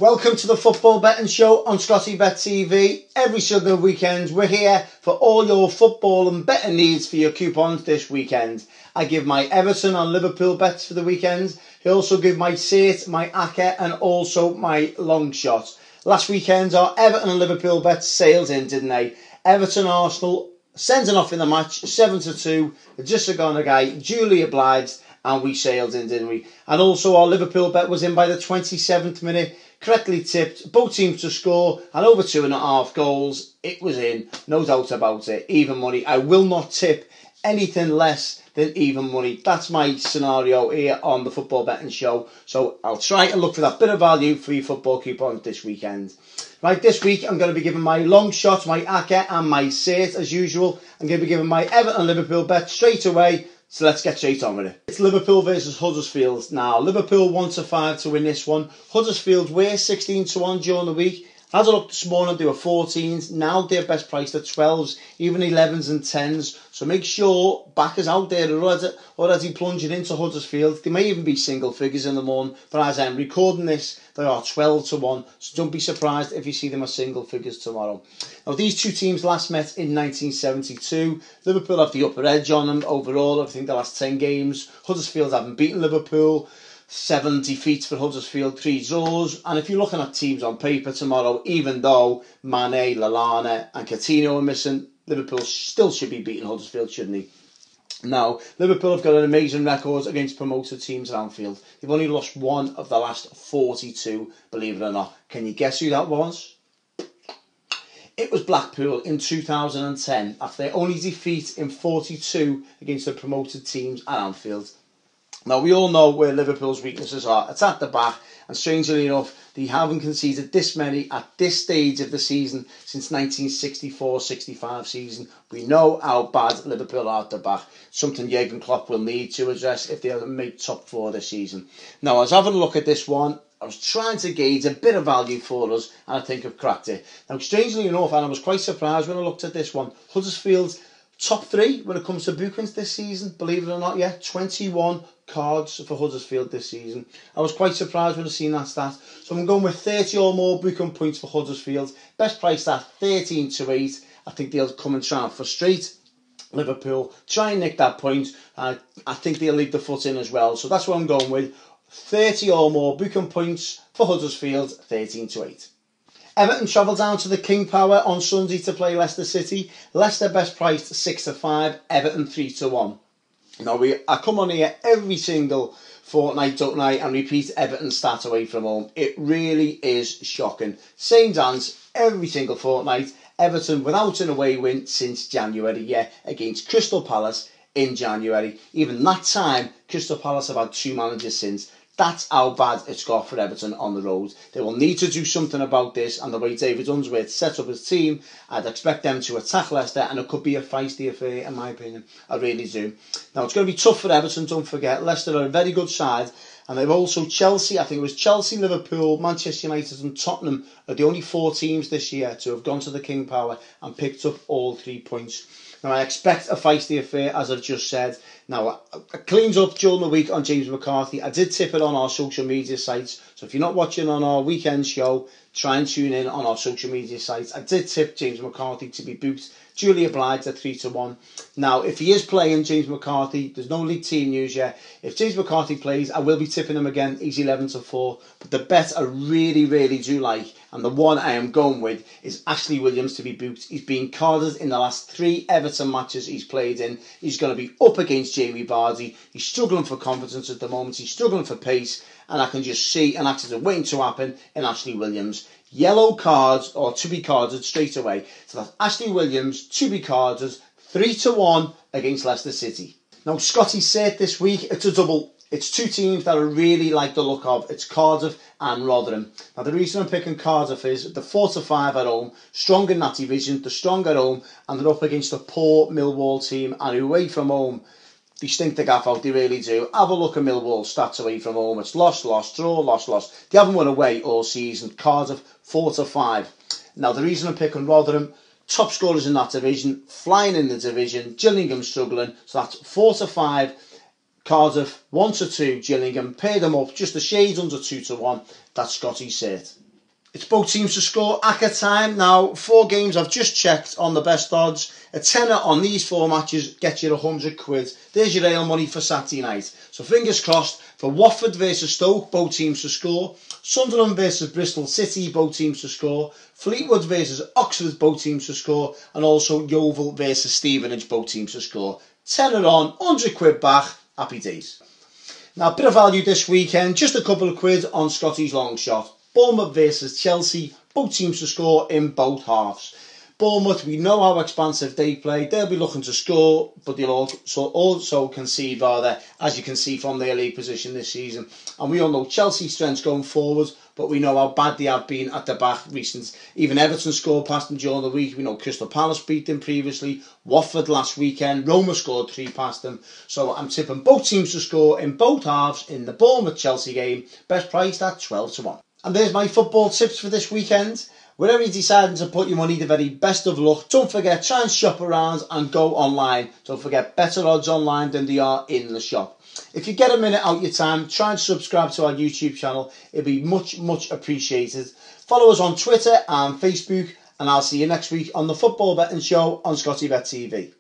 Welcome to the Football Betting Show on Scotty Bet TV. Every single weekend we're here for all your football and betting needs for your coupons this weekend. I give my Everton and Liverpool bets for the weekend. I also give my Sate, my Ake and also my long shot. Last weekend our Everton and Liverpool bets sailed in, didn't they? Everton Arsenal sending off in the match 7-2. Just a gone guy, duly obliged, and we sailed in, didn't we? And also our Liverpool bet was in by the 27th minute. Correctly tipped, both teams to score and over 2.5 goals. It was in, no doubt about it. Even money. I will not tip anything less than even money. That's my scenario here on the Football Betting Show. So I'll try and look for that bit of value for your football coupons this weekend. Right, this week I'm going to be giving my long shot, my Ake and my Sate as usual. I'm going to be giving my Everton and Liverpool bet straight away. So let's get straight on with it. It's Liverpool versus Huddersfield. Now, Liverpool 1-5 to win this one. Huddersfield were 16-1 during the week. Had a look this morning, they were 14s. Now they're best priced at 12s, even 11s and 10s. So make sure backers out there are already plunging into Huddersfield. They may even be single figures in the morning, but as I'm recording this, they are 12-1. So don't be surprised if you see them as single figures tomorrow. Now these two teams last met in 1972. Liverpool have the upper edge on them overall. I think the last 10 games. Huddersfield haven't beaten Liverpool. 7 defeats for Huddersfield, 3 draws. And if you're looking at teams on paper tomorrow, even though Mane, Lallana and Coutinho are missing, Liverpool still should be beating Huddersfield, shouldn't he? Now, Liverpool have got an amazing record against promoted teams at Anfield. They've only lost one of the last 42, believe it or not. Can you guess who that was? It was Blackpool in 2010, after their only defeat in 42 against the promoted teams at Anfield. Now, we all know where Liverpool's weaknesses are. It's at the back, and strangely enough, they haven't conceded this many at this stage of the season since 1964-65 season. We know how bad Liverpool are at the back, something Jurgen Klopp will need to address if they are to make top 4 this season. Now, I was having a look at this one. I was trying to gauge a bit of value for us, and I think I've cracked it. Now, strangely enough, and I was quite surprised when I looked at this one, Huddersfield's top 3 when it comes to bookings this season, believe it or not, 21 cards for Huddersfield this season. I was quite surprised when I seen that stat. So I'm going with 30 or more booking points for Huddersfield. Best price at 13-8. I think they'll come and try and frustrate Liverpool. Try and nick that point. I think they'll leave the foot in as well. So that's what I'm going with. 30 or more booking points for Huddersfield, 13-8. Everton travel down to the King Power on Sunday to play Leicester City. Leicester best priced 6-5, Everton 3-1. Now I come on here every single fortnight, don't I, and repeat Everton stat away from home. It really is shocking. Same dance every single fortnight. Everton without an away win since January, against Crystal Palace in January. Even that time, Crystal Palace have had 2 managers since. That's how bad it's got for Everton on the road. They will need to do something about this, and the way David Unsworth set up his team, I'd expect them to attack Leicester, and it could be a feisty affair in my opinion. I really do. Now it's going to be tough for Everton, don't forget. Leicester are a very good side, and they've also Chelsea. I think it was Chelsea, Liverpool, Manchester United and Tottenham are the only 4 teams this year to have gone to the King Power and picked up all 3 points. Now, I expect a feisty affair, as I've just said. Now, I cleaned up during the week on James McCarthy. I did tip it on our social media sites. So if you're not watching on our weekend show, try and tune in on our social media sites. I did tip James McCarthy to be booked. Duly obliged at 3-1. Now, if he is playing, James McCarthy, there's no league team news yet. If James McCarthy plays, I will be tipping him again. He's 11-4. But the bet I really, really do like, and the one I am going with, is Ashley Williams to be booked. He's been carded in the last 3 Everton matches he's played in. He's going to be up against Jamie Vardy. He's struggling for confidence at the moment. He's struggling for pace. And I can just see an accident waiting to happen in Ashley Williams. Yellow cards, or to be carded straight away. So that's Ashley Williams to be carded 3-1 against Leicester City. Now, Scotty said this week, it's a double. It's 2 teams that I really like the look of. It's Cardiff and Rotherham. Now, the reason I'm picking Cardiff is the 4-5 at home, strong in that division, they're strong at home, and they're up against a poor Millwall team, and away from home, they stink the gaff out, they really do. Have a look at Millwall stats away from home. It's loss, draw, loss. They haven't won away all season. Cardiff 4-5. Now, the reason I'm picking Rotherham, top scorers in that division, flying in the division, Gillingham struggling. So that's 4-5. Cardiff 1-2. Gillingham, pay them up just a shade under 2-1. That's Scotty's set. It's both teams to score ACCA time. Now, 4 games I've just checked on the best odds. A tenner on these 4 matches gets you £100. There's your ale money for Saturday night. So fingers crossed for Watford versus Stoke, both teams to score. Sunderland versus Bristol City, both teams to score. Fleetwood versus Oxford, both teams to score. And also Yeovil versus Stevenage, both teams to score. Tenner on, £100 back. Happy days. Now, a bit of value this weekend. Just a couple of quid on Scotty's long shot. Bournemouth versus Chelsea, both teams to score in both halves. Bournemouth, we know how expansive they play. They'll be looking to score, but they'll also concede rather, as you can see from their league position this season. And we all know Chelsea's strengths going forward, but we know how bad they have been at the back recent. Even Everton scored past them during the week. We know Crystal Palace beat them previously. Watford last weekend. Roma scored 3 past them. So I'm tipping both teams to score in both halves in the Bournemouth-Chelsea game. Best priced at 12-1. And there's my football tips for this weekend. Wherever you're deciding to put your money, the very best of luck. Don't forget, try and shop around and go online. Don't forget, better odds online than they are in the shop. If you get a minute out your time, try and subscribe to our YouTube channel. It'd be much, much appreciated. Follow us on Twitter and Facebook, and I'll see you next week on the Football Betting Show on Scotty Bet TV.